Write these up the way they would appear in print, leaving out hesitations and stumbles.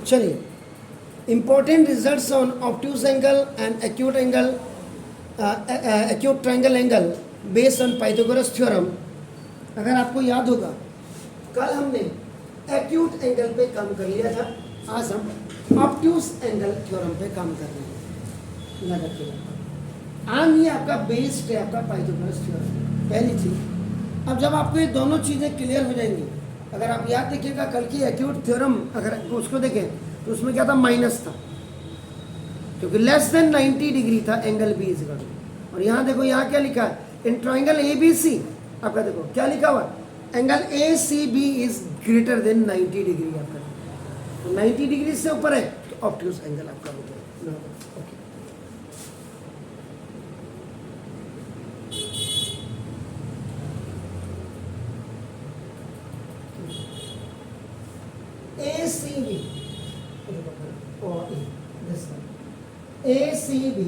चलिए, important results on obtuse angle and acute angle, acute triangle angle based on Pythagoras theorem. अगर आपको याद होगा, कल हमने एक्यूट एंगल पे काम कर लिया था, आज हम ऑब्ट्यूज एंगल थ्योरम पे काम कर रहे हैं। याद रखिएगा, आम ये आपका बेस्ड है आपका पाइथागोरस थ्योरम, पहली चीज। अब जब आपको ये दोनों चीज़ें क्लियर हो जाएंगी, अगर आप याद देखिएगा कल की एक्यूट थ्योरम, अगर उसको देखें तो उसमें क्या था, माइनस था, क्योंकि लेस देन 90 डिग्री था angle B is equal to. और यहाँ देखो, यहाँ क्या लिखा है, इन ट्राइंगल ए बी सी आपका देखो क्या लिखा हुआ, angle A C B is greater than 90 degree आपका, तो 90 डिग्री से ऊपर है तो ऑब्ट्यूज एंगल आपका हो गया। ए सी बी और A C B,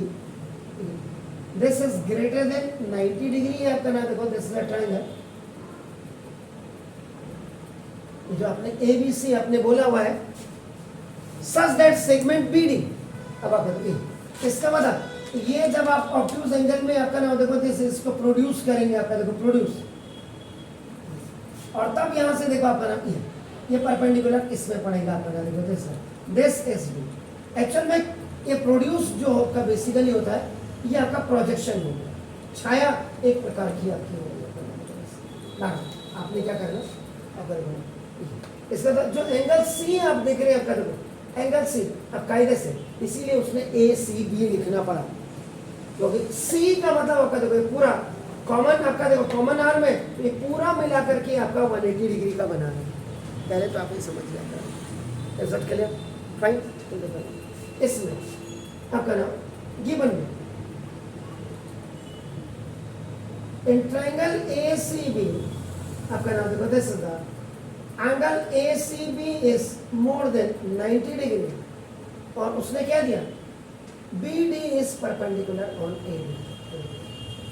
this is greater than 90 degree आपका ना, देखो दिस इज अ ट्राइंगल, जो आपने ए बी सी आपने बोला हुआ है, such that segment B D. अब आप देखो इसका मतलब ये जब आप ऑब्ट्यूज एंगल में आपका ना देखो दिस इसको प्रोड्यूस करेंगे आपका, देखो प्रोड्यूस, और तब यहां से देखो आपका नाम ये परपेंडिकुलर इसमें पड़ेगा आपका, देखो दिस इज बी। एक्चुअल में ये प्रोड्यूस जो आपका बेसिकली होता है, ये आपका प्रोजेक्शन हो गया, छाया एक प्रकार की आपकी हो गई। आपने क्या करना, अब इसका जो एंगल सी आप देख रहे हैं आपका, देखो एंगल सी अब कायदे से, इसीलिए उसने ए सी बी लिखना पड़ा, क्योंकि सी का मतलब आपका देखो पूरा कॉमन आपका, देखो कॉमन आर में ये पूरा मिला करके आपका 180 डिग्री का बना है। पहले तो आप ये समझ जाता है, क्लियर, फाइन। इसमें आपका नाम गिवन में इन ट्राइंगल ए सी बी आपका नाम देखो this is the angle A C B is more than 90 degree, और उसने क्या दिया, B D is perpendicular on A D,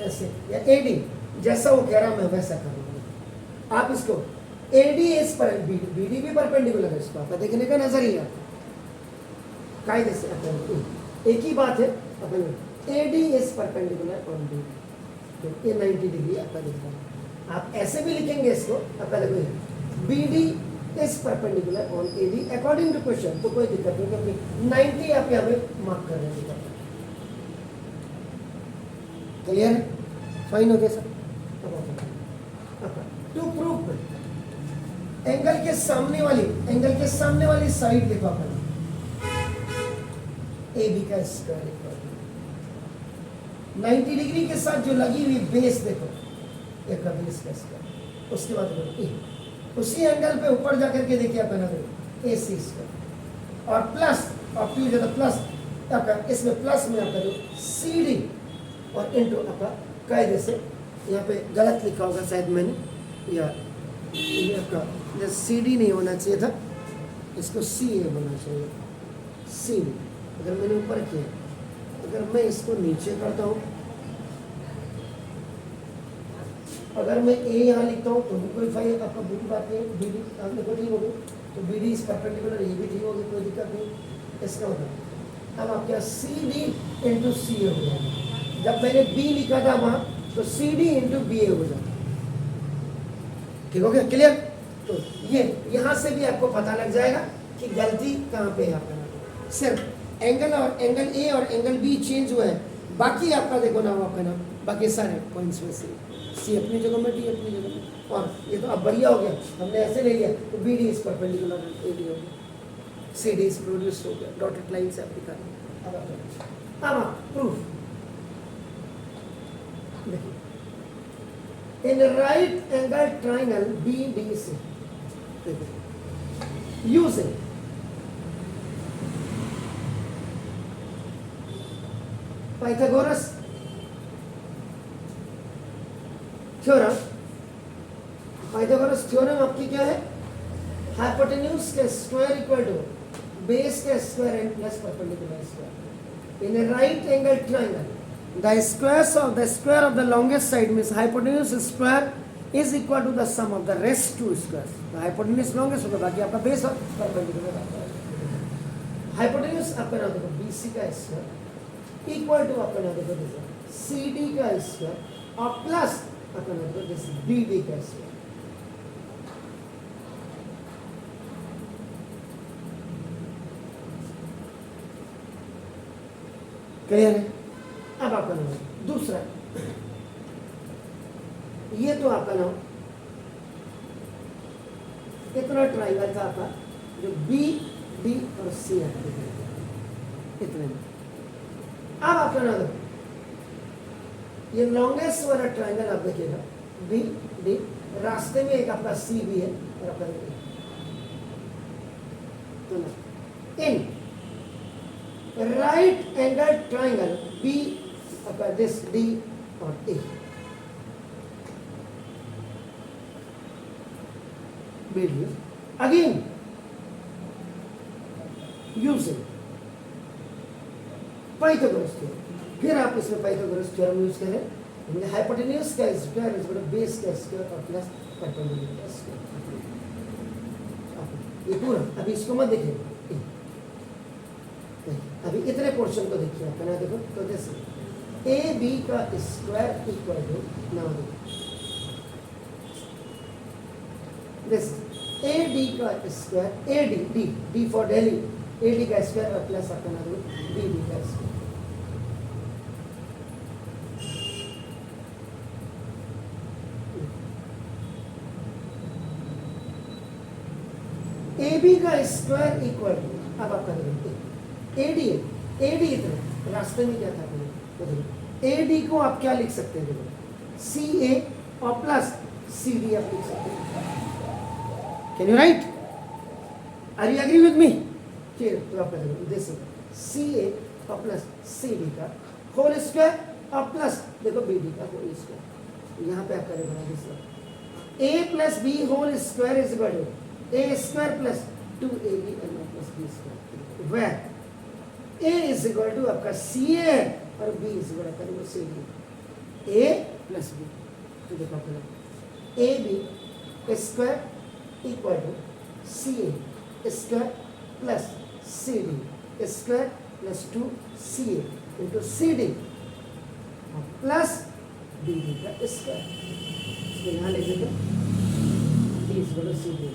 ऐसे या ए डी जैसा वो कह रहा मैं वैसा करूँगा। आप इसको ए डी इज पर बी डी भी परपेंडिकुलर है, इसको आपका देखने का नजरिया कायदे से एक ही बात है, अपन A D is perpendicular on B, तो ये 90 डिग्री आपका दिख रहा है। आप ऐसे भी लिखेंगे इसको आपका, देखो B D is perpendicular on A D according to question, तो कोई दिक्कत नहीं, क्योंकि 90 आप यहाँ पे मार्क कर रहे हैं। क्लियर है, फाइन हो गया सर। टू प्रूव एंगल के सामने वाली साइड देखो अपन, ए बी का स्क्वायर 90 डिग्री के साथ जो लगी हुई बेस देखो, एक का बेस का स्क्वायर, उसके बाद उसी एंगल पे ऊपर जाकर के देखिए आप बना दो ए सी स्क्वायर, और प्लस ऑब्ट्यूज है तो प्लस आपका, इसमें प्लस में आपका जो सी डी और इनटू आपका कायदे से यहाँ पे गलत लिखा होगा शायद मैंने, या ये आपका सी डी नहीं होना चाहिए था, इसको सी ए होना चाहिए, सी डी। अगर मैंने ऊपर किया, अगर मैं इसको नीचे करता हूँ, अगर मैं ए यहाँ लिखता हूँ तो भी कोई फाइल आपका बुरी बात नहीं, बी डी आपने को ठीक होगी, तो बी डी इज परपेंडिकुलर, ये भी ठीक होगी, कोई दिक्कत नहीं। इसका मतलब अब आपका सी डी इंटू सी ए हो जाएगा, जब मैंने बी लिखा था वहाँ तो सी डी इंटू बी ए हो जाता, ठीक हो गया, क्लियर। तो ये यहाँ से भी आपको पता लग जाएगा कि गलती कहाँ पे है आपका, सिर्फ एंगल और एंगल ए और एंगल बी चेंज हुआ है, बाकी आपका देखो ना आपका नाम, बाकी सारे पॉइंट्स में सी अपनी जगह में, डी अपनी जगह में, और ये तो अब बढ़िया हो गया, हमने ऐसे ले लिया तो B D is perpendicular A D हो गया, सी डी इज प्रोड्यूस हो गया, डॉटेड लाइन से आप दिखा रहे हैं। अब प्रूफ देखिए, in right angle triangle B D C, using Pythagoras theorem, Pythagoras theorem आपकी क्या है, हाइपोटेन्यूज के स्क्वायर इक्वल टू बेस के square and plus perpendicular square. In a right angle triangle the square of the longest side means hypotenuse square is equal to the sum of the rest two square. Hypotenuse longest होगा, बाकी आपका base और perpendicular. Hypotenuse आपका नाम देखो B C का square equal to आपका नाम देखो जैसे सी डी का स्क्वायर और प्लस आपका नाम देखो जैसे बी डी का स्क्वायर। क्लियर है? अब आपका नाम दूसरा, ये तो आपका नाम इतना ट्राइंगल था आपका जो बी डी और सी इतने में। अब आपका नाम ये लॉन्गेस्ट वाला ट्राइंगल आप देखिएगा बी डी, रास्ते में एक आपका सी भी है और आपका तो in right angle triangle B आपका दिस डी और A again using Pythagoras theorem, फिर आप इसमें पाइथागोरस थ्योरम यूज करें, हाइपोटेन्यूज का square is equal to base का स्क्वायर और प्लस परपेंडिकुलर का स्क्वायर। ये पूरा अभी इसको मत देखिए, अभी इतने पोर्शन को देखिए आपका ना देखो तो जैसे ए बी का square equal to now this A D का square A D D D for Delhi A D का स्क्वायर और प्लस आपका ना देखो बी डी का स्क्वायर। ए बी का स्क्वायर इक्वल टू अब आपका देखो ए डी इतना रास्ते में क्या था तो ए डी को आप क्या लिख सकते हैं देखो सी ए और प्लस सी डी आप लिख सकते हैं। Can you write? Are you agree with me? फिर तो आपका देखो दिस सी ए और प्लस सी डी का होल स्क्वायर और प्लस देखो बी डी का होल स्क्वायर। यहाँ पे आपका देखो this A plus B whole square is equal to A square plus 2ab plus B square where A is equal to आपका C A और B is equal to C D. A plus B तो देखो आपका A B square equal to C A square plus C D square plus 2 C A into C D plus B D का square. इसको यहाँ लिख देते B is equal to C D,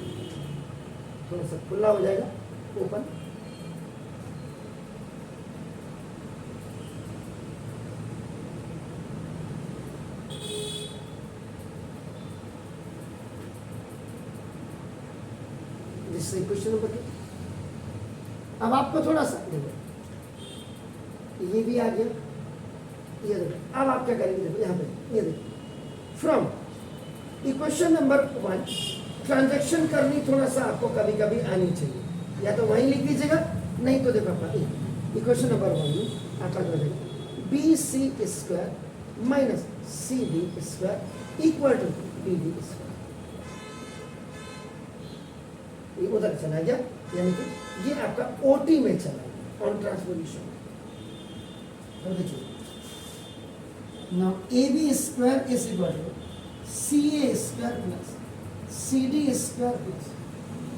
थोड़ा सा खुला हो जाएगा ओपन। Question number 2। अब आपको थोड़ा सा देखो ये भी आ गया, ये देखो अब आप क्या करेंगे देखो यहाँ पे ये देखो फ्रॉम इक्वेशन नंबर 1 ट्रांजैक्शन करनी थोड़ा सा आपको कभी कभी आनी चाहिए, या तो वहीं लिख दीजिएगा नहीं तो देखो आपका इक्वेशन नंबर 1 में आपका क्या देगा B C square minus C D square equal to B D square. ये उधर चला गया, यानी कि ये आपका ओटी में चला ऑन ट्रांसपोजिशन। तो देखिए now A B square is equal to C A square plus C D square plus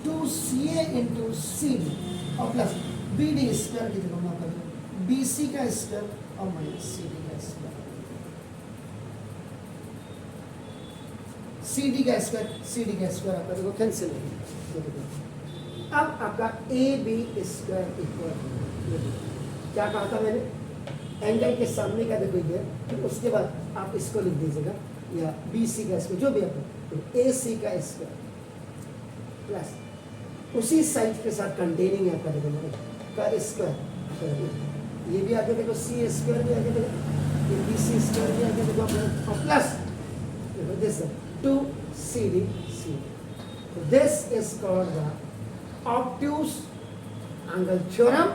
2ca into C D और प्लस बी डी स्क्वायर की जगह ना करें बी सी का स्क्वायर और माइनस सी डी का स्क्वायर। सी डी का square आपका देखो कैंसिल हो गया। अब आपका ए बी स्क्वायर इक्वल क्या कहा था मैंने एंगल के सामने का देखो ये, फिर उसके बाद आप इसको लिख दीजिएगा या बी सी का स्क्वायर जो भी आपका ए सी का स्क्वायर प्लस उसी साइड के साथ कंटेनिंग आपका देखो का स्क्वायर, ये भी आगे देखो सी स्क्वायर भी आगे देखो ये बी सी स्क्वायर भी आगे देखो और प्लस देखो this 2cd c। This is called the obtuse angle theorem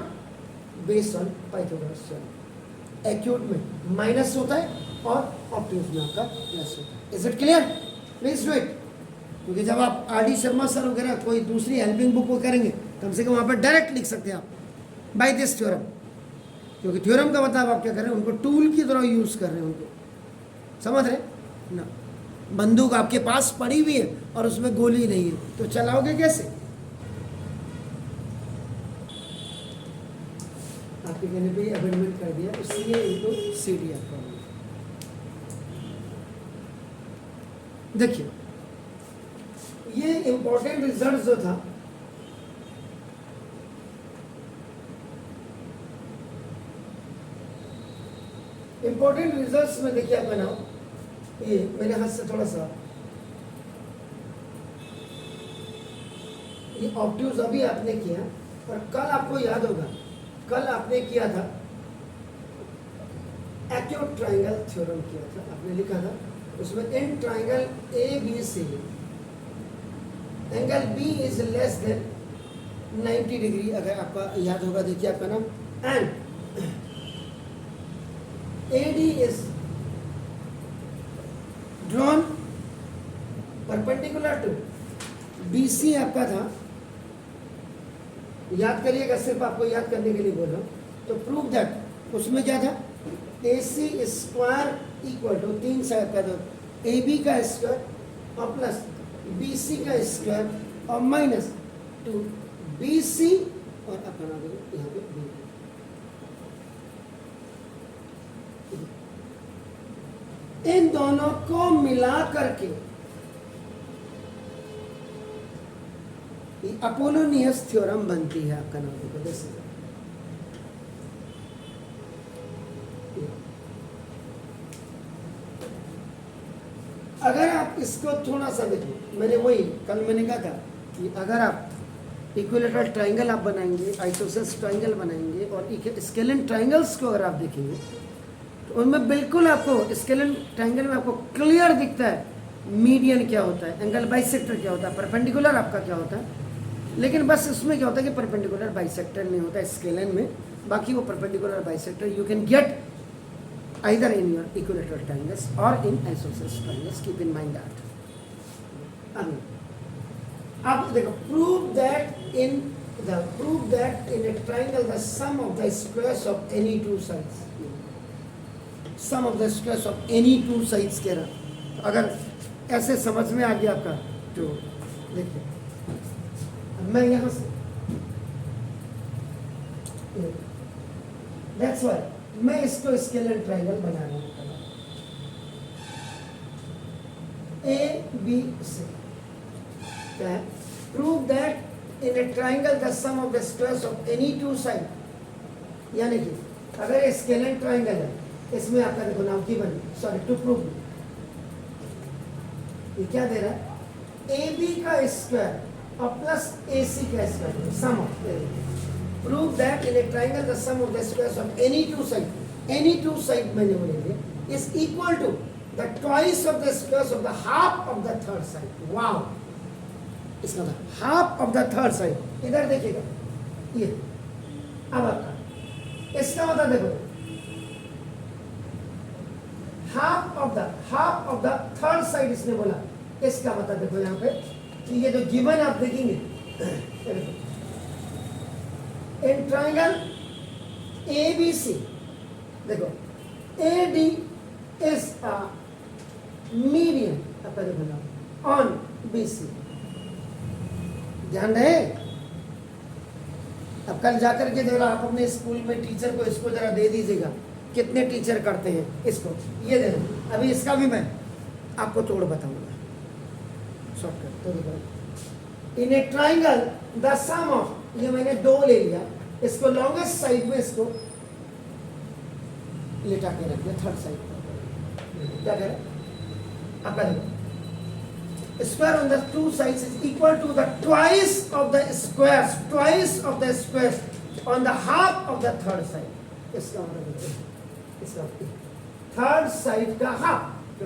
based on Pythagoras theorem। Acute में माइनस होता है और ऑब्ट्यूज में आपका प्लस होता है। Is it clear? Please do it, क्योंकि जब आप आर डी शर्मा सर वगैरह कोई दूसरी हेल्पिंग बुक को करेंगे कम से कम वहाँ पर डायरेक्ट लिख सकते हैं आप बाय दिस थ्योरम, क्योंकि थ्योरम का मतलब आप क्या कर रहे हैं उनको टूल की तरह यूज कर रहे हैं, उनको समझ रहे ना। बंदूक आपके पास पड़ी हुई है और उसमें गोली नहीं है तो चलाओगे कैसे? आपके कहने पे अमेंडमेंट कर दिया, इसलिए इनको सी डी आपका होगा। देखिए ये इंपॉर्टेंट रिजल्ट जो था, इंपॉर्टेंट रिजल्ट्स में देखिए आप बनाओ, ये मेरे हाथ से थोड़ा सा, ये ऑब्ट्यूज अभी आपने किया, और कल आपको याद होगा, कल आपने किया था एक्यूट ट्रायंगल थ्योरम किया था, आपने लिखा था उसमें in triangle A B C angle B is less than 90 degree, अगर आपका याद होगा, देखिए आपका नाम, and AD is drawn perpendicular to BC आपका था, याद करिएगा, सिर्फ आपको याद करने के लिए बोल रहा हूँ। तो प्रूव दैट उसमें क्या था, AC square equal to 3 side का, तो AB का स्क्वायर और प्लस BC का स्क्वायर और माइनस 2 BC और अपना यहाँ पे B। इन दोनों को मिला करके अपोलोनियस थ्योरम बनती है, आपका नाम देखो, जैसे अगर आप इसको थोड़ा सा देखो, मैंने वही कल मैंने कहा था कि अगर आप इक्विलेटरल ट्रायंगल आप बनाएंगे, आइसोसेलेस ट्रायंगल बनाएंगे और स्केलिन ट्रायंगल्स को अगर आप देखेंगे तो उनमें बिल्कुल आपको स्केलिन ट्रायंगल में आपको क्लियर दिखता है मीडियन क्या होता है, एंगल बाइसेक्टर क्या होता है, परपेंडिकुलर आपका क्या होता है। लेकिन बस उसमें क्या होता है कि परपेंडिकुलर बाइसेक्टर नहीं होता स्केलिन में, बाकी वो perpendicular bisector you can get either in your equilateral triangles or in isosceles triangles, keep in mind that. अब देखो, prove that in a triangle the sum of the squares of any two sides, sum of the squares of any two sides कह रहा। अगर ऐसे समझ में आ गया आपका तो देखिए, मैं यहाँ से that's why मैं इसको स्केलर ट्रायंगल बना रहा हूँ, A B C. Prove that in a triangle the sum of the squares of any two side, यानी कि अगर स्केलर ट्रायंगल है, इसमें आपका देखो नाम की बनी, सॉरी टू प्रूव, ये क्या दे रहा है, ए बी का स्क्वायर और प्लस ए सी का square, sum of. Prove that in a triangle the sum of the squares of any two side मैंने बोलेंगे is equal to the twice of the squares of the half of the third side. Wow! इसका मतलब half of the third side, इधर देखिएगा, ये अब आपका इसका मतलब देखो, half of the third side इसने बोला, इसका मतलब देखो यहाँ पे कि ये जो गिवन आप देखेंगे इन ट्रायंगल ABC, देखो AD is a median आपका देखो ना on BC, ध्यान रहे। अब कल जाकर के जरा आप अपने स्कूल में टीचर को इसको जरा दे दीजिएगा, कितने टीचर करते हैं इसको, ये देखो अभी इसका भी मैं आपको तोड़ बताऊंगा शॉर्टकट। तो देखो in a triangle the sum of, ये मैंने 2 ले लिया, इसको लॉन्गेस्ट साइड में इसको लेटा के रख दिया, थर्ड साइड क्या कह रहा आपका देखो, square on the two sides is equal to the twice of the squares on the half of the third side. इसका मतलब इसका थर्ड साइड का हाफ, तो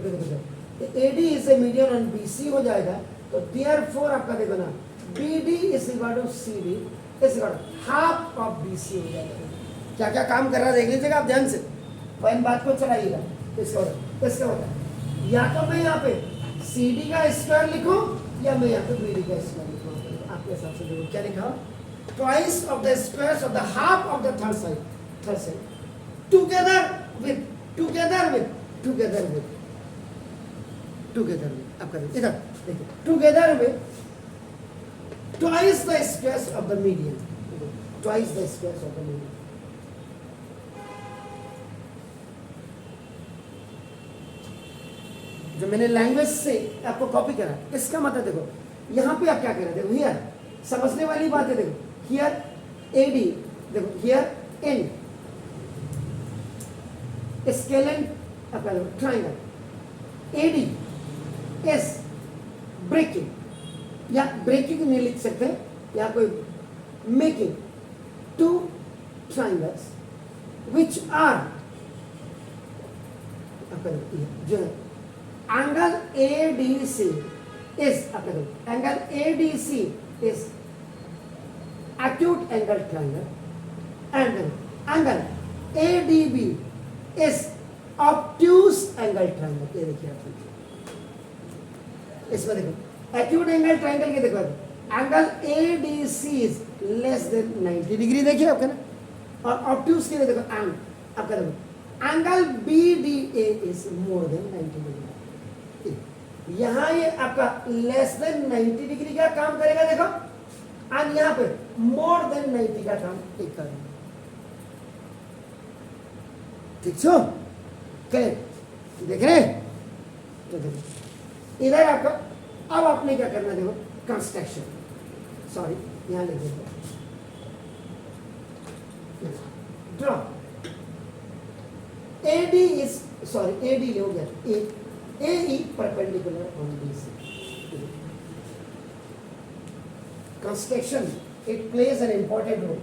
AD is a median on BC हो जाएगा, तो देयरफॉर आपका देखो ना BD is equal to CD is equal to half of BC हो जाएगा। क्या क्या काम कर रहा है देख लीजिएगा आप ध्यान से, और इन बात को चलाइएगा। इसका होता है या तो मैं यहाँ पे CD का स्क्वायर लिखूं या मैं यहाँ पे BD का स्क्वायर लिखूं, आपके हिसाब से देखो क्या लिखा, twice of the squares of the half of the third side together with आपका इधर देखिए, together with twice the squares of the median, twice the squares of the median, जो मैंने लैंग्वेज से आपको कॉपी करा, इसका मतलब देखो यहाँ पे आप क्या कर रहे थे, हियर समझने वाली बात है, देखो हियर एडी, देखो हियर एन स्केलन आपका ट्राइंगल, एडी एस ब्रेकिंग या ब्रेकिंग नहीं लिख सकते या कोई making two triangles which are जो angle ADC is angle ADC is acute angle triangle and angle ADB is obtuse angle triangle. ये देखिए आप, इसमें देखो acute angle triangle के देखो angle ADC is less than 90 degree, देखिए आपका ना, और obtuse के लिए देखो आपका देखो angle BDA is more than 90 degree. यहां ये आपका लेस देन 90 डिग्री का काम करेगा देखो, और यहां पे मोर देन 90 का काम एक करेगा. ठीक छो करेक्ट, देख रहे तो देखो इधर आपका, अब आपने क्या करना देखो कंस्ट्रक्शन, सॉरी यहां लिख देते draw AD is sorry AD हो गया AE perpendicular on BC. Construction, it plays an important role.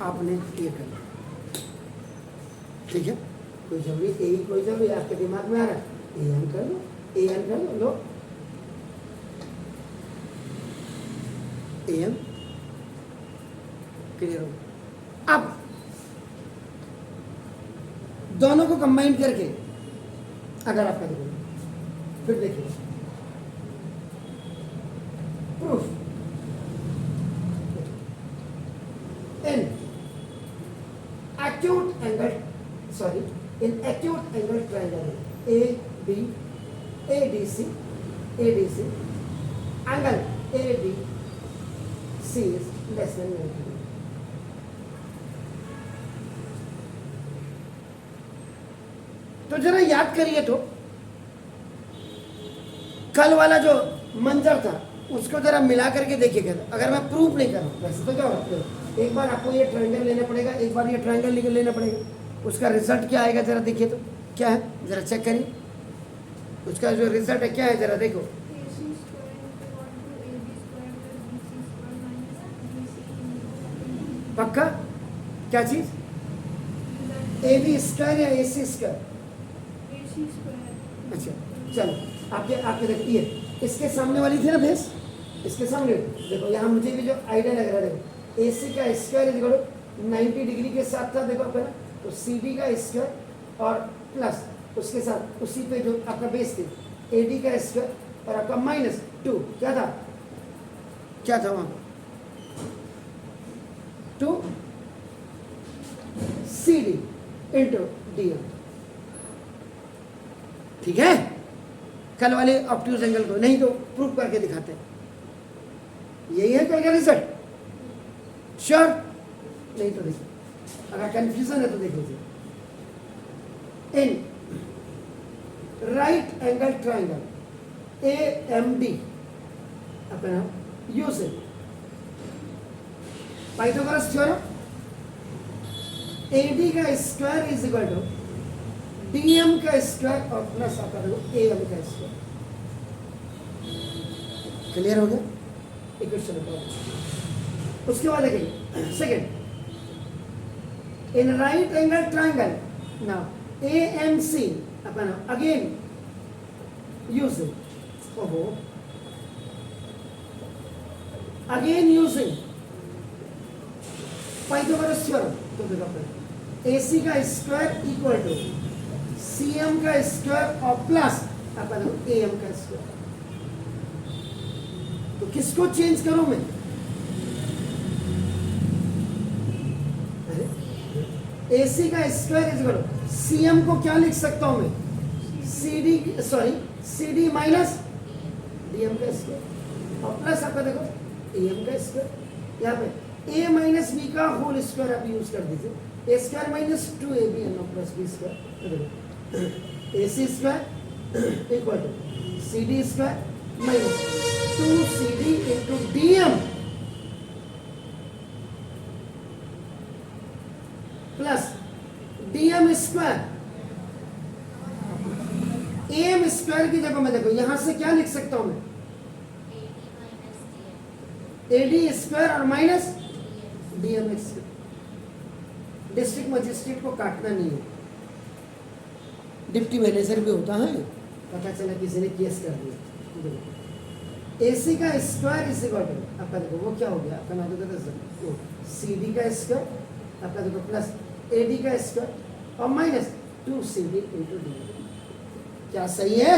आपने ये करना, ठीक है, कोई जरूरी AE कोई जरूरी आपके दिमाग में आ रहा है, AN कर लो, AN कर लो, AN क्लियर हो. अब दोनों को कंबाइन करके अगर आप करेंगे फिर देखिए proof in acute angle, sorry, in acute angle triangle ADC angle ADC is less than 90. तो जरा याद करिए, तो कल वाला जो मंजर था उसको जरा मिला करके देखिएगा. अगर मैं प्रूफ नहीं कर रहा हूं वैसे तो क्या होगा, एक बार आपको ये ट्रायंगल लेना पड़ेगा, एक बार ये ट्रायंगल लेना पड़ेगा, उसका रिजल्ट क्या आएगा जरा देखिए तो क्या है, जरा चेक करिए उसका जो रिजल्ट है क्या है, जरा देखो. पक्का क्या चीज, AB स्क्वायर या AC स्क्वायर? अच्छा चलो आपके आपके देखिए इसके सामने वाली थी ना भेस, इसके सामने देखो यहाँ मुझे भी जो आइडिया लग रहा है, देखो AC का square is equal to 90 degree के साथ था देखो आपका, तो CD का स्क्वायर और प्लस उसके साथ उसी पे जो आपका बेस थी AD का स्क्वायर और आपका -2 क्या था वहाँ 2 CD इंटू DM. ठीक है, कल वाले ऑब्ट्यूज एंगल को नहीं तो प्रूफ करके दिखाते हैं. यही है कल का रिजल्ट, श्योर नहीं तो देखिए, अगर कंफ्यूजन है तो देख लीजिए. In right angle triangle AMD अपना यूज पाइथागोरस थ्योरम, AD का square is equal to DM का स्क्वायर और प्लस आपका AM का स्क्वायर. क्लियर हो गया इक्वेशन. उसके बाद देखिए second, in right angle triangle now AMC अपना अगेन यूजिंग पाइथागोरस थ्योरम. तो देखो AC का स्क्वायर इक्वल टू CM का स्क्वायर और प्लस आपका AM का स्क्वायर. तो किसको चेंज करूं मैं, AC का square is equal to CM को क्या लिख सकता हूं मैं, CD माइनस DM का स्क्वायर और प्लस आपका देखो AM का स्क्वायर. यहाँ पे ए माइनस बी का होल स्क्वायर आप यूज कर दीजिए, A square minus 2ab and plus B square, A C square equal to C D square minus 2cd into D M plus D M square. A M square की जगह में देखो यहां से क्या लिख सकता हूं मैं, ए डी स्क्वायर और minus D M X. District magistrate को काटना नहीं है, डिप्टी मैनेजर भी होता है, पता चला किसी ने केस कर दिया। एसी का स्क्वायर इस इक्वल टू आपका देखो वो क्या हो गया, आपका नाम देखो सी डी का स्क्वायर आपका देखो प्लस ए डी का स्क्वायर और माइनस 2cd इंटू डी। क्या सही है?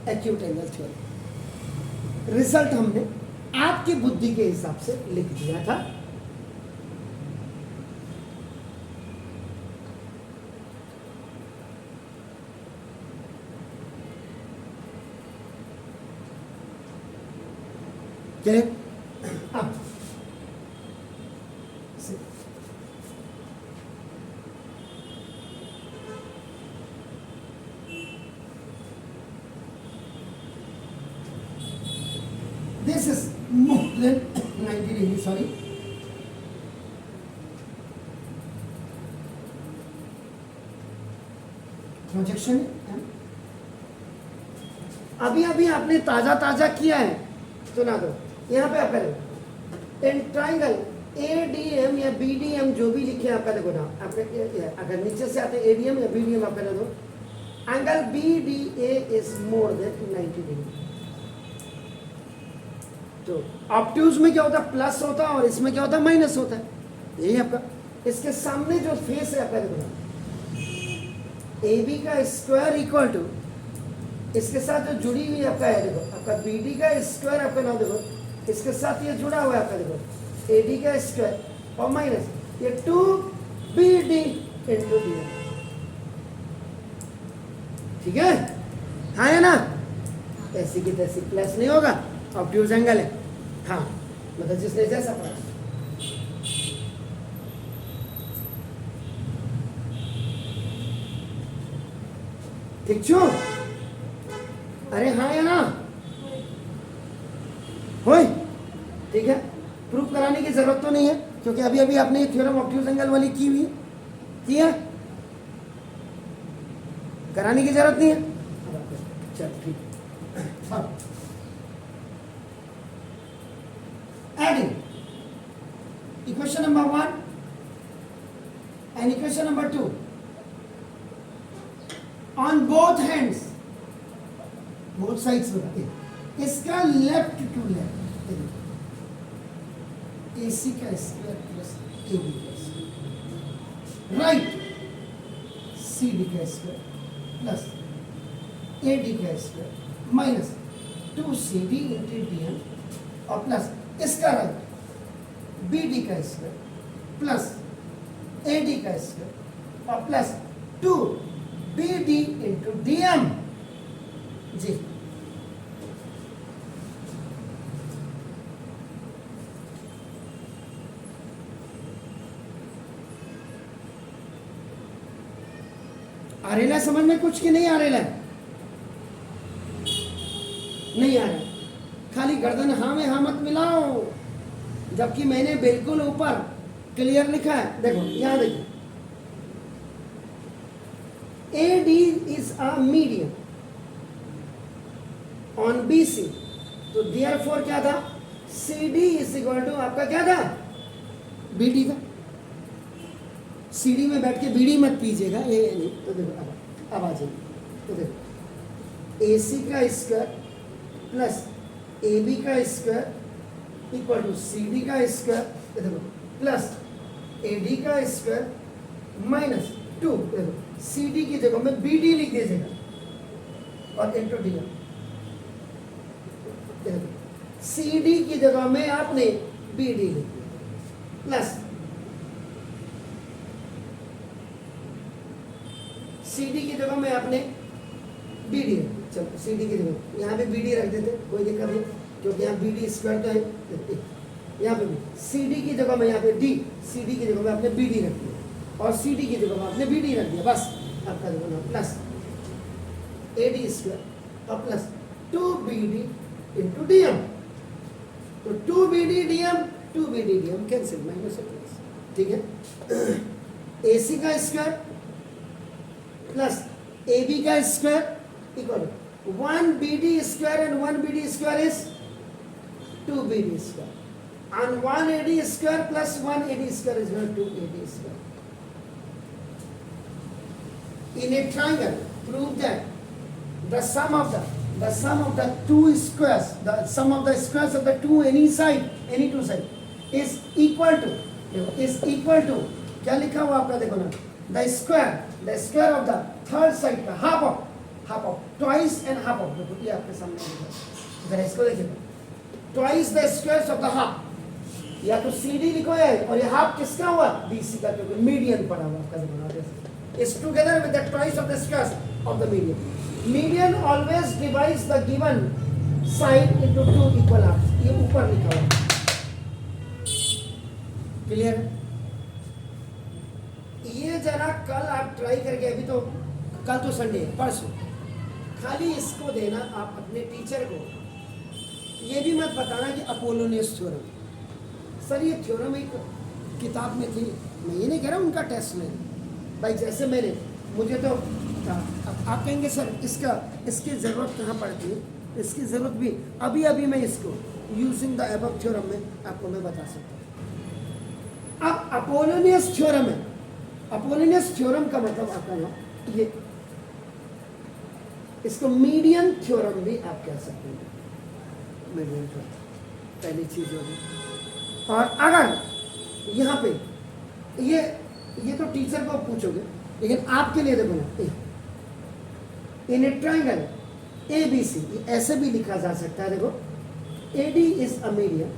Acute angle theorem. रिजल्ट हमने आपकी बुद्धि के हिसाब से लिख दिया था। चलिए अब this is more than 90 degrees, sorry. Projection अभी अभी आपने ताजा ताजा किया है, सुना दो यहाँ पे आपका in triangle A D M या बी डी एम जो भी लिखे आपका देखो ना, आपने अगर नीचे से आते ए डी एम या बी डी एम आपका दो, angle B D A is more than 90 degree. तो ऑब्ट्यूज में क्या होता है, प्लस होता है और इसमें क्या होता है, माइनस होता है। यही आपका इसके सामने जो फेस है आपका देखो ए बी का स्क्वायर इक्वल टू इसके साथ जो जुड़ी हुई आपका है देखो आपका बी डी का स्क्वायर आपका नाम देखो इसके साथ ये जुड़ा हुआ है आपका देखो ए डी का स्क्वायर और माइनस ये 2bd इंटू डी। ठीक है, हाँ है ना, ऐसी की तैसी प्लस नहीं होगा, ऑब्ट्यूज एंगल है। हाँ मतलब जिसने जैसा पढ़ा। ठीक छो, अरे हाँ या ना, होय ठीक है। प्रूफ कराने की जरूरत तो नहीं है क्योंकि अभी अभी आपने ये थ्योरम ऑब्ट्यूज एंगल वाली की हुई है, कराने की जरूरत नहीं है। चल ठीक, adding equation number 1 and equation number 2 on both hands, both sides बताइए, इसका लेफ्ट टू लेफ्ट AC का स्क्वायर प्लस AB का स्क्वायर, राइट CD का स्क्वायर प्लस AD का square minus 2CD into DM और प्लस इसका राइट BD का square plus AD का स्क्वायर और प्लस 2BD इंटू DM। जी आ रहा है समझ में कुछ कि नहीं आ रहा है? नहीं आ रहा, खाली गर्दन हाँ में हाँ मत मिलाओ, जबकि मैंने बिल्कुल ऊपर क्लियर लिखा है। देखो यहां देखो, AD is a medium on BC, तो देयरफॉर क्या था, CD इज इक्वल टू आपका क्या था, BD था। CD में बैठ के बीड़ी मत पीजिएगा, ये नहीं। तो देखो अब आ जाइए, तो देखो AC का स्क्वायर प्लस AB का स्क्वायर इक्वल टू CD का स्क्वायर, देखो प्लस AD का स्क्वायर माइनस 2, देखो CD की जगह में BD लिख दीजिएगा और इंटू डी। CD की जगह में आपने BD लिख दिया प्लस CD की जगह में आपने BD, चलो CD की जगह यहाँ पे BD रख देते, कोई दिक्कत नहीं। क्योंकि यहाँ बी डी स्क्वायर तो है, यहाँ पे भी सी डी की जगह में यहाँ पे डी, सी डी की जगह में आपने बी डी रख दिया और सी डी की जगह में आपने बी डी रख दिया, बस आपका देखो ना प्लस ए डी स्क्वायर और plus 2BD into D M. तो 2BD D M cancel, minus है, ठीक है। AC का स्क्वायर प्लस AB का square equal 1BD square and 1BD square is 2BD square and 1AD square plus 1AD square is 2AD square. In a triangle, prove that the sum of the two squares, the sum of the squares of the two any two side is equal to क्या लिखा हुआ आपका देखो ना, the square of the third side का half of twice and half of, देखो ये आपके सामने लिखा, जरा इसको देखिए, twice the squares of the half, या तो CD लिखो है और ये half किसका हुआ, BC का, क्योंकि मीडियन पड़ा हुआ आपका देखो ना, is together with the twice of the squares of the median. Median always divides the given side into two equal halves. ये ऊपर लिखा हुआ, क्लियर? ये जरा कल आप ट्राई करके, अभी तो कल तो संडे है, परसों खाली इसको देना आप अपने टीचर को। ये भी मत बताना कि अपोलोनियस थ्योरम, सर ये थ्योरम एक किताब में थी, मैं ये नहीं कह रहा उनका टेस्ट में भाई, जैसे मैंने मुझे तो अब आप कहेंगे सर इसकी ज़रूरत कहाँ पड़ती है, इसकी ज़रूरत भी अभी मैं इसको यूजिंग द अबव थ्योरम में आपको मैं बता सकता हूँ। अब अपोलोनियस थ्योरम है, अपोलोनियस थ्योरम का मतलब आपका ना ये, इसको मीडियन थ्योरम भी आप कह सकते हैं, मीडियन थ्योरम पहली चीज होगी। और अगर यहाँ पे ये तो टीचर को पूछोगे, लेकिन आपके लिए देखो ना, इन ए ट्राइंगल ABC, ऐसे भी लिखा जा सकता है, देखो AD is a median,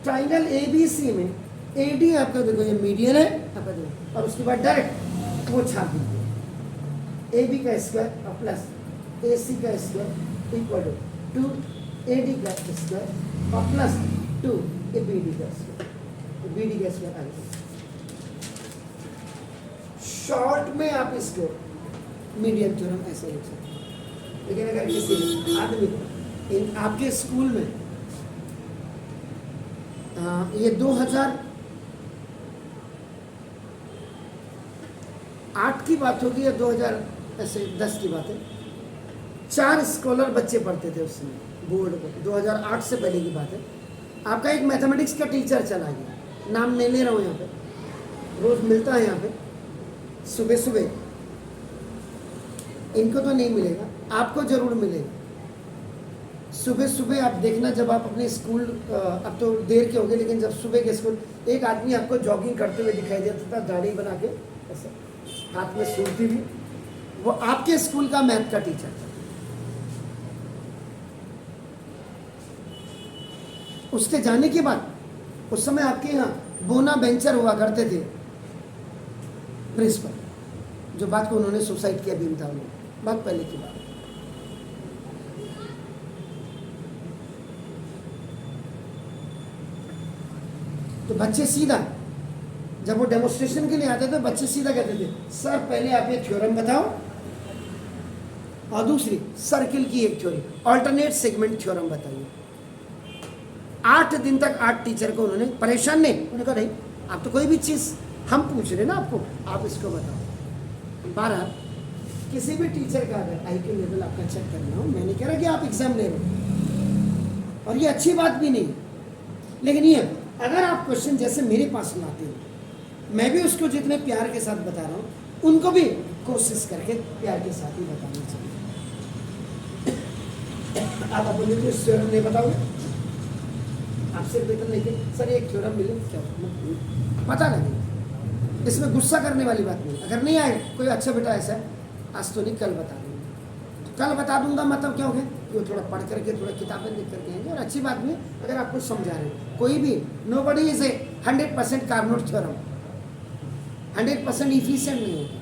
triangle ABC में AD आपका देखो ये मीडियन है आपका देखो, और उसके बाद डायरेक्ट वो छाप दीजिए, AB का स्क्वायर और प्लस AC का स्क्वायर इक्वल टू 2AD का स्क्वायर और प्लस 2BD का स्क्वायर, BD का स्क्वायर आएगा। शॉर्ट में आप इसको मीडियन थ्योरम ऐसे लिख सकते हैं। लेकिन अगर किसी आदमी को आपके स्कूल में ये 2008 की बात होगी या 2010 की बात है, 4 स्कॉलर बच्चे पढ़ते थे उस समय बोर्ड को, 2008 से पहले की बात है। आपका एक मैथमेटिक्स का टीचर चला गया, नाम नहीं ले रहा हूँ, यहाँ पे रोज मिलता है, यहाँ पे सुबह सुबह, इनको तो नहीं मिलेगा, आपको जरूर मिलेगा। सुबह सुबह आप देखना, जब आप अपने स्कूल, अब तो देर के हो गए, लेकिन जब सुबह के स्कूल, एक आदमी आपको जॉगिंग करते हुए दिखाई देता था, दाढ़ी बना के ऐसे, हाथ में सूरती भी, वो आपके स्कूल का मैथ का टीचर था। उसके जाने के बाद उस समय आपके यहाँ बोना बेंचर हुआ करते थे प्रिंसिपल, जो बात को उन्होंने सुसाइड किया भी था, उन्होंने बहुत पहले की बात। तो बच्चे सीधा, जब वो डेमोन्स्ट्रेशन के लिए आते थे, बच्चे सीधा कहते थे, सर पहले आप ये थ्योरम बताओ, और दूसरी सर्किल की एक थ्योरी, अल्टरनेट सेगमेंट थ्योरम बताइए। 8 दिन तक 8 टीचर को उन्होंने परेशान नहीं, उन्होंने कहा नहीं, आप तो कोई भी चीज़ हम पूछ रहे ना आपको, आप इसको बताओ। 12 किसी भी टीचर का अगर IQ लेवल आपका चेक करना हो, मैंने कह रहा कि आप एग्जाम ले रहे हो, और ये अच्छी बात भी नहीं, लेकिन ये अगर आप क्वेश्चन जैसे मेरे पास लाते हो, मैं भी उसको जितने प्यार के साथ बता रहा हूँ, उनको भी कोशिश करके प्यार के साथ ही बताना चाहिए। आप अपने को थ्योरम नहीं बताओगे, आपसे वेतन लेके सर एक थ्योरम मिले, क्या पता लगे, इसमें गुस्सा करने वाली बात नहीं। अगर नहीं आए कोई, अच्छा बेटा ऐसा है, आज तो नहीं, कल बता दूँगा, कल बता दूंगा मतलब क्या हो गया कि वो थोड़ा पढ़ करके, थोड़ा किताबें लिख करके आएंगे, और अच्छी बात नहीं अगर आपको समझा रहे हैं। कोई भी, nobody is a 100% Carnot theorem 100% efficient नहीं होता,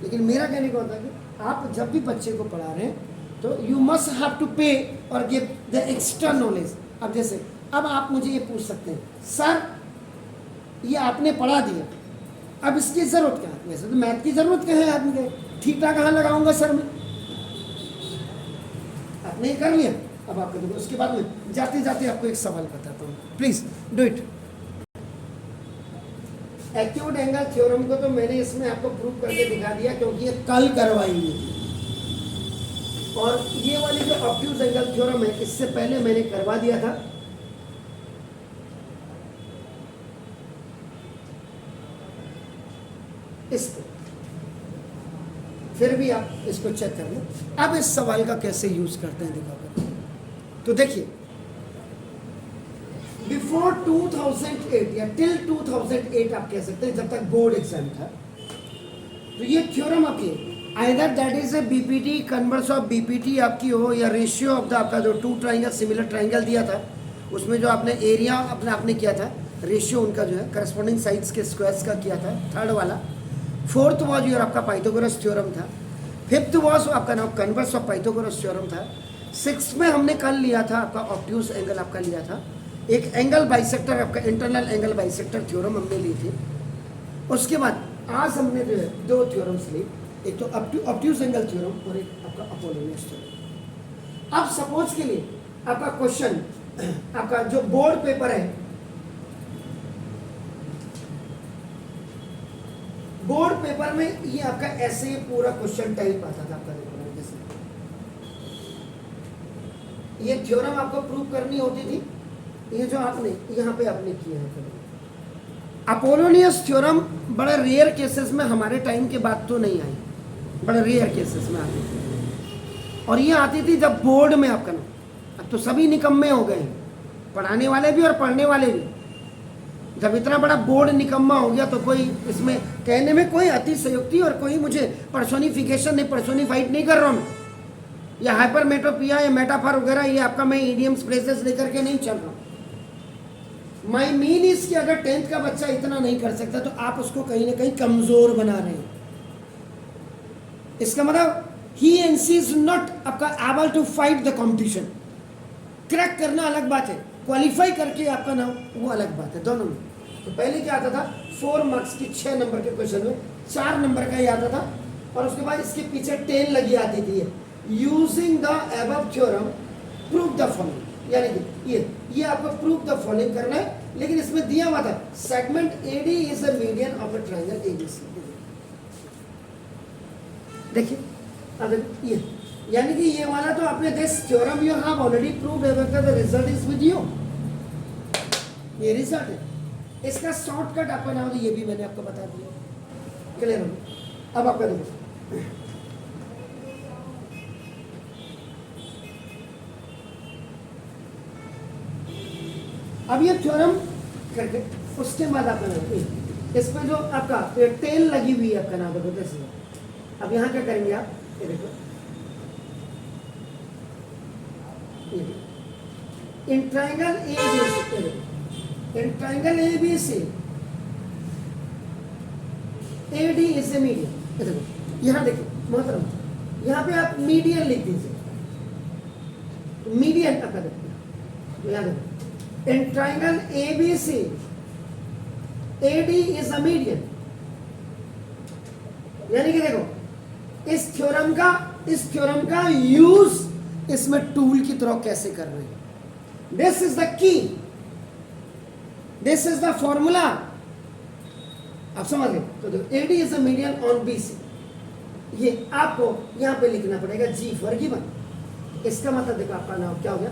लेकिन मेरा कहने का होता है कि आप जब भी बच्चे को पढ़ा रहे हैं, तो यू मस्ट हैव टू पे और गिव द एक्स्ट्रा नॉलेज। अब जैसे अब आप मुझे ये पूछ सकते हैं, सर ये आपने पढ़ा दिया, अब इसकी ज़रूरत क्या है? वैसे तो मैथ की ज़रूरत क्या है आपने, थीटा कहाँ लगाऊंगा सर मैं? आपने ये कर लिया, अब आप करोगे। उसके बाद में जाते जाते आपको एक सवाल बताता हूँ, please do it. Acute angle theorem को तो मैंने इसमें आपको प्रूव करके दिखा दिया, क्योंकि ये कल करवाई हुई थी। और ये वाली जो ऑब्ट्यूज एंगल थ्योरम है, इससे पहले मैंने करवा दिया था। इसको फिर भी आप इसको चेक कर लो। अब इस सवाल का कैसे यूज करते हैं दिखाकर, तो देखिए, बिफोर 2008 या टिल 2008 आप कह सकते हैं, जब तक बोर्ड एग्जाम था, तो ये थ्योरम आपकी either that is a BPT, converse of BPT आपकी हो, या रेशियो ऑफ द आपका जो टू ट्राइंगल सिमिलर ट्राइंगल दिया था, उसमें जो आपने एरिया आपने किया था, रेशियो उनका जो है करस्पॉन्डिंग साइड्स के स्क्वायर्स का किया था, थर्ड वाला। फोर्थ वॉज योर आपका पाइथागोरस थ्योरम था। फिफ्थ वॉज आपका नाम कन्वर्स ऑफ पाइथागोरस थ्योरम था। सिक्स में हमने कल लिया था आपका ऑब्ट्यूज एंगल आपका लिया था, एक एंगल बाइसेक्टर आपका इंटरनल एंगल बाइसेक्टर थ्योरम हमने ली थी। उसके बाद आज हमने जो है दो थ्योरम्स ली, एक तो ऑब्ट्यूज एंगल थ्योरम और एक आपका अपोलोनियस थ्योरम। अब सपोज के लिए आपका क्वेश्चन आपका जो बोर्ड पेपर है, बोर्ड पेपर में ये आपका ऐसे पूरा क्वेश्चन टाइप आता था आपका, जैसे ये थ्योरम आपको प्रूव करनी होती थी, ये जो आपने यहाँ पे आपने किया है। अपोलोनियस थ्योरम बड़े रेयर केसेस में, हमारे टाइम के बाद तो नहीं आई, बड़े रेयर केसेस में आती थी, और ये आती थी जब बोर्ड में आपका नाम। अब तो सभी निकम्मे हो गए हैं, पढ़ाने वाले भी और पढ़ने वाले भी। जब इतना बड़ा बोर्ड निकम्मा हो गया तो कोई इसमें कहने में कोई अतिशयोक्ति और कोई मुझे पर्सोनिफिकेशन नहीं, पर्सोनिफाइड नहीं कर रहा हूँ, या हाइपरमेट्रोपिया या मेटाफर वगैरह ये आपका मैं इडियम्स फ्रेजेस लेकर के नहीं चल रहा हूँ। माई मीन इज कि अगर 10th का बच्चा इतना नहीं कर सकता तो आप उसको कहीं ना कहीं कमजोर बना रहे हैं। इसका मतलब ही एंड सी इज नॉट आपका able to fight the competition. Crack करना अलग बात है, क्वालिफाई करके आपका नाम वो अलग बात है, दोनों में। तो पहले क्या आता था, 4 मार्क्स की 6 नंबर के क्वेश्चन में 4 नंबर का ही आता था, और उसके बाद इसके पीछे 10 लगी आती थी। Using the above theorem prove the following, यानी कि ये आपको प्रूव द फॉलोइंग करना है, लेकिन इसमें दिया हुआ था segment A D is a median of a triangle A B C. देखिए अब ये, यानी कि ये वाला तो आपने this theorem you have already proved, the result is with you, ये रिजल्ट है। इसका शॉर्टकट आपका नाम, ये भी मैंने आपको बता दिया, क्लियर हो। अब आपका देखो, अब ये थ्योरम करके उसके बाद आपका नाम, इस पे जो आपका टेल लगी हुई है आपका नाम देखो जैसे। अब यहाँ क्या करेंगे आप, ये देखो, in triangle A B C, in triangle A B C A D is a median. देखो यहाँ देखिए मोहतरम, यहाँ पे आप मीडियन लिख दीजिए, मीडियन आपका देखिए, यहाँ देखो in triangle ABC AD is a median। यानी कि देखो इस थ्योरम का यूज इसमें टूल की तरह कैसे कर रहे हैं। This is the key, this is the formula, आप समझ गए। तो देखो AD is a median on BC, ये आपको यहां पे लिखना पड़ेगा G फॉर गिवन। इसका मतलब देखो आपका नाम क्या हो गया,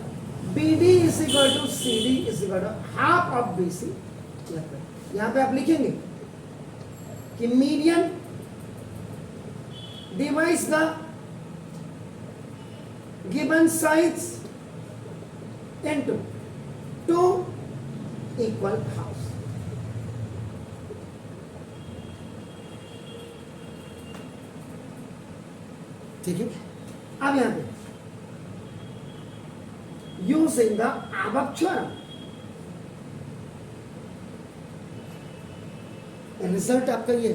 BD is equal to CD is equal to half of BC। यहाँ पे आप लिखेंगे कि median divides the given sides into 2 equal half. ठीक है। अब यहाँ पे using the above theorem, result आपका ये,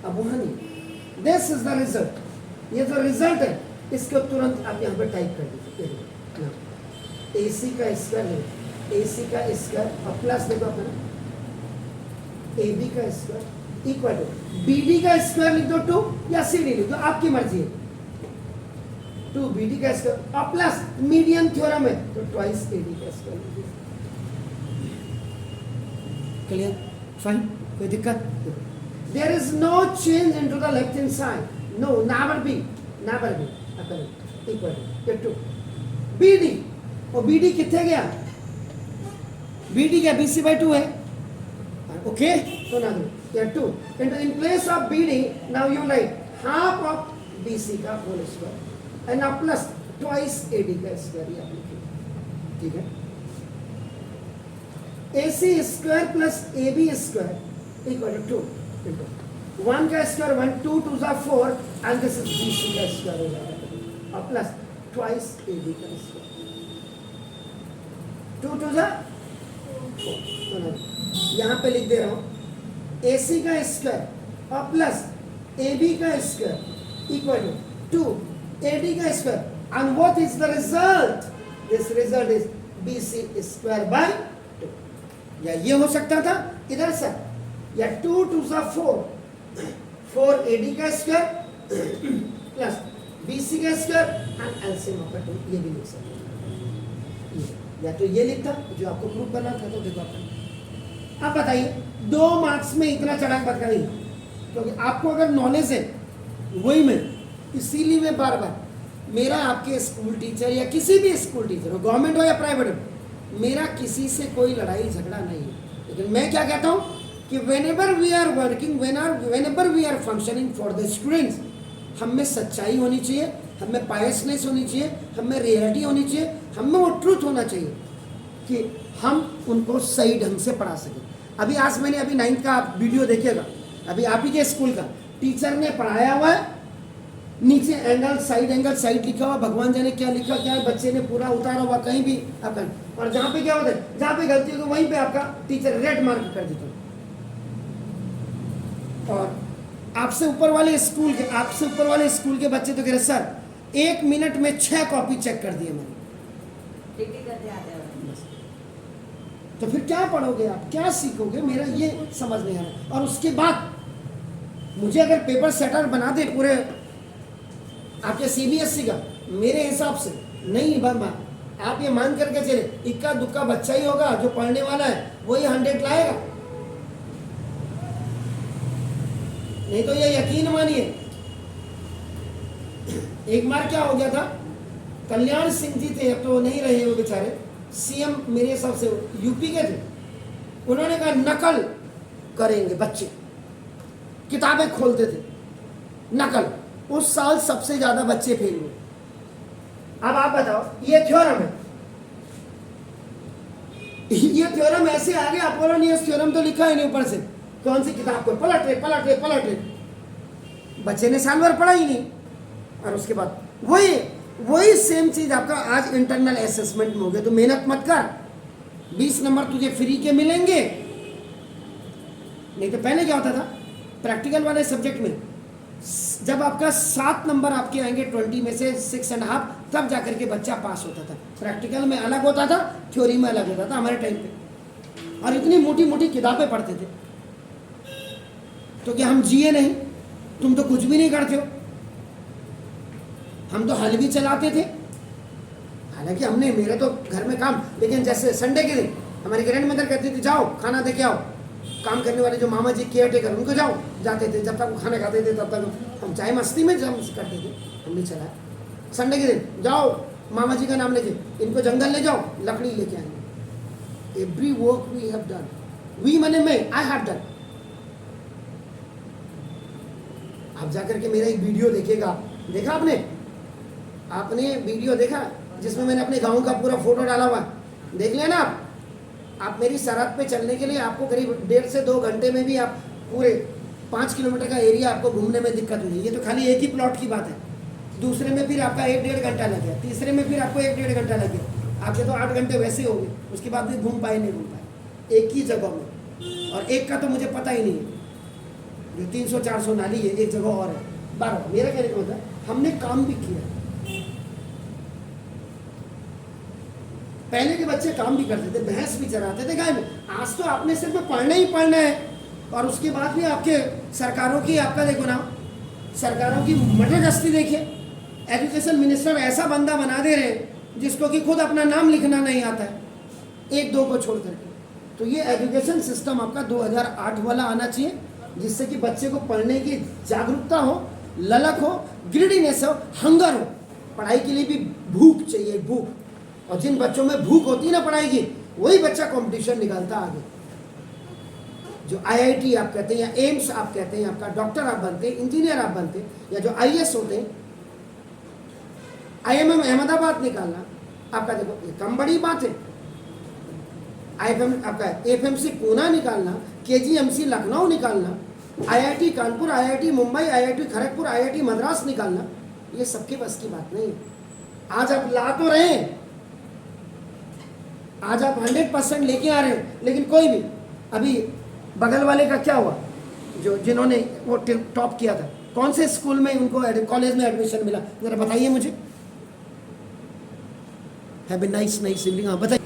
अब वहां नहीं, दिस इज द रिजल्ट, ये जो रिजल्ट है इसको तुरंत आप यहाँ पर टाइप कर दीजिए, AC का स्क्वायर है, AC का स्क्वायर और प्लस देखो अपना AB का स्क्वायर इक्वल टू BD का स्क्वायर लिख दो 2 या CD लिख दो, आपकी मर्जी है। 2 BD का स्क्वायर और प्लस मीडियन थ्योरम है तो ट्वाइस AD का स्क्वायर लिख दो। क्लियर, फाइन, कोई दिक्कत? There is no change into the left hand side, no, never be equal to 2 BD, और BD कितने गया? BD क्या BC/2 है, ओके, तो ना दो या 2 into in place of BD now you write half of BC का whole square and now plus twice AD का स्क्वायर, ये आप लिखिए, ठीक है। AC square plus AB square equal to 2 into 1 का स्क्वायर 1, 2 2 जा 4 एंड दिस इज BC का स्क्वायर हो जाएगा और प्लस ट्वाइस AD का स्क्वायर, 2 2 जा 4, यहाँ पे लिख दे रहा हूँ AC का स्क्वायर और प्लस AB का स्क्वायर इक्वल टू 2 AD का square and what is the result? This result is BC square by 2। या ये हो सकता था इधर से, या 2 2 जा 4 AD का स्क्वायर प्लस BC का स्क्वायर एंड एलसीएम ऑफ 2, ये भी लिख सकते हैं। या तो ये लिखता जो आपको प्रूफ करना था, तो देखो आप अब बताइए 2 मार्क्स में इतना चढ़ाक मत करिए, क्योंकि आपको अगर नॉलेज है वही में, इसीलिए मैं बार बार मेरा आपके स्कूल टीचर या किसी भी स्कूल टीचर हो, गवर्नमेंट हो या प्राइवेट हो, मेरा किसी से कोई लड़ाई झगड़ा नहीं है, लेकिन मैं क्या कहता हूँ कि whenever we are working, whenever we are functioning for the students, हम में सच्चाई होनी चाहिए, हम में पायसनेस होनी चाहिए, हम में रियलिटी होनी चाहिए, हम में वो ट्रूथ होना चाहिए कि हम उनको सही ढंग से पढ़ा सकें। अभी आज मैंने अभी 9th का आप वीडियो देखिएगा, अभी आप ही के स्कूल का टीचर ने पढ़ाया हुआ है, नीचे एंगल साइड लिखा हुआ, भगवान जाने क्या लिखा क्या है, बच्चे ने पूरा उतारा हुआ कहीं भी आपका, और जहाँ पे क्या होता है, जहाँ पे गलती होगी वहीं पे आपका टीचर रेड मार्क कर देता है। और आपसे ऊपर वाले स्कूल के बच्चे तो कह रहे सर 1 मिनट में 6 कॉपी चेक कर दिए मैंने, तो फिर क्या पढ़ोगे आप, क्या सीखोगे, मेरा ये समझ नहीं आ रहा। और उसके बाद मुझे अगर पेपर सेटर बना दे पूरे आपके CBSE का, मेरे हिसाब से नहीं बना, आप ये मान करके चले इक्का दुक्का बच्चा ही होगा जो पढ़ने वाला है वही 100 लाएगा, नहीं तो ये यकीन मानिए। एक बार क्या हो गया था, कल्याण सिंह जी थे, अब तो नहीं रहे वो बेचारे, CM मेरे हिसाब से यूपी के थे, उन्होंने कहा नकल करेंगे बच्चे, किताबें खोलते थे नकल, उस साल सबसे ज्यादा बच्चे फेल हुए। अब आप बताओ, ये थ्योरम है, ये थ्योरम ऐसे आगे अपोलोनियस थ्योरम तो लिखा ही नहीं, ऊपर से कौन सी किताब को पलट रहे, बच्चे ने साल भर पढ़ा ही नहीं, और उसके बाद वही सेम चीज आपका आज इंटरनल असेसमेंट में हो गया। तो मेहनत मत कर, 20 नंबर तुझे फ्री के मिलेंगे। नहीं तो पहले क्या होता था प्रैक्टिकल वाले सब्जेक्ट में, जब आपका 7 नंबर आपके आएंगे 20 में से 6.5, तब जाकर के बच्चा पास होता था। प्रैक्टिकल में अलग होता था, थ्योरी में अलग होता था हमारे टाइम पे, और इतनी मोटी मोटी किताबें पढ़ते थे। तो क्या हम जिए नहीं? तुम तो कुछ भी नहीं करते हो, हम तो हल भी चलाते थे। हालांकि हमने, मेरे तो घर में काम, लेकिन जैसे संडे के दिन हमारे ग्रैंड मदर कहती थी जाओ खाना दे के आओ, काम करने वाले जो मामा जी केयर टेकर उनको जाओ, जाते थे, जब तक वो खाना खाते थे तब तक हम चाय मस्ती में जब करते थे, हमने चलाया। संडे के दिन जाओ मामा जी का नाम लेके इनको जंगल ले जाओ, लकड़ी लेके आएंगे। Every work we have done, we माने मैं, आई हैव डन। आप जाकर के मेरा एक वीडियो देखिएगा, देखा आपने वीडियो देखा जिसमें मैंने अपने गांव का पूरा फोटो डाला हुआ, देख लेना आप मेरी सरहद पे चलने के लिए आपको करीब 1.5 से 2 घंटे में भी आप पूरे 5 किलोमीटर का एरिया आपको घूमने में दिक्कत हुई। ये तो खाली एक ही प्लॉट की बात है, दूसरे में फिर आपका 1-1.5 घंटा लग गया, तीसरे में फिर आपको 1-1.5 घंटा लग गया, आपके तो 8 घंटे वैसे हो गए। उसके बाद भी घूम पाए नहीं घूम पाए एक ही जगह में, और एक का तो मुझे पता ही नहीं है, जो 300-400 नाली है, एक जगह और है 12। मेरा कहने का मतलब हमने काम भी किया, पहले के बच्चे काम भी करते थे, भैंस भी चराते थे, गाय में। आज तो आपने सिर्फ पढ़ना ही पढ़ना है, और उसके बाद भी आपके सरकारों की, आपका देखो ना, सरकारों की मटरगश्ती देखिए। एजुकेशन मिनिस्टर ऐसा बंदा बना दे रहे हैं जिसको कि खुद अपना नाम लिखना नहीं आता है, एक दो को छोड़ करके। तो ये एजुकेशन सिस्टम आपका 2008 वाला आना चाहिए, जिससे कि बच्चे को पढ़ने की जागरूकता हो, ललक हो, ग्रीडीनेस हो, हंगर हो। पढ़ाई के लिए भी भूख चाहिए, भूख। और जिन बच्चों में भूख होती है ना पढ़ाई की, वही बच्चा कंपटीशन निकालता आगे। जो IIT आप कहते हैं या एम्स आप कहते हैं, आपका डॉक्टर आप बनते हैं, इंजीनियर आप बनते हैं, या जो IAS होते हैं, IIM अहमदाबाद निकालना आपका, देखो ये कम बड़ी बात है। IFM आपका FMC पूना निकालना, KGMC लखनऊ निकालना, IIT Kanpur, IIT Mumbai, IIT Kharagpur, IIT Madras निकालना, ये सबके बस की बात नहीं है। आज आप ला तो रहे हैं, आज आप 100% लेके आ रहे हैं, लेकिन कोई भी, अभी बगल वाले का क्या हुआ, जो जिन्होंने वो टॉप किया था, कौन से स्कूल में उनको कॉलेज में एडमिशन मिला, जरा बताइए मुझे। हैव ए नाइस सिबलिंग, हाँ बताइए।